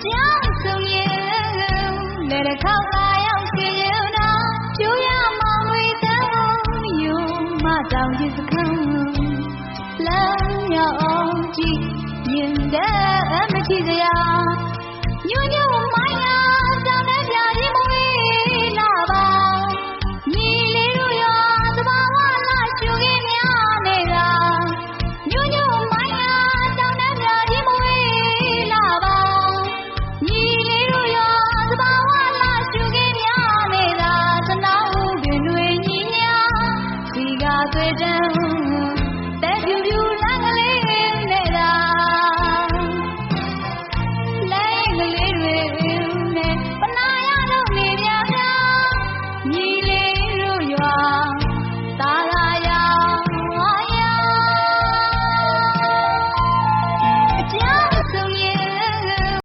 ပြောင်းဆုံးရင်လက်တစ်ခေါက်လာရောက်စီရင်နာကျိုးရမောင်တွေတောင်းယုံမတောင်ကြီးစခန်းလမ်းရောက်ကြည့်မြင်တဲ့အမကြည့်စရာညွည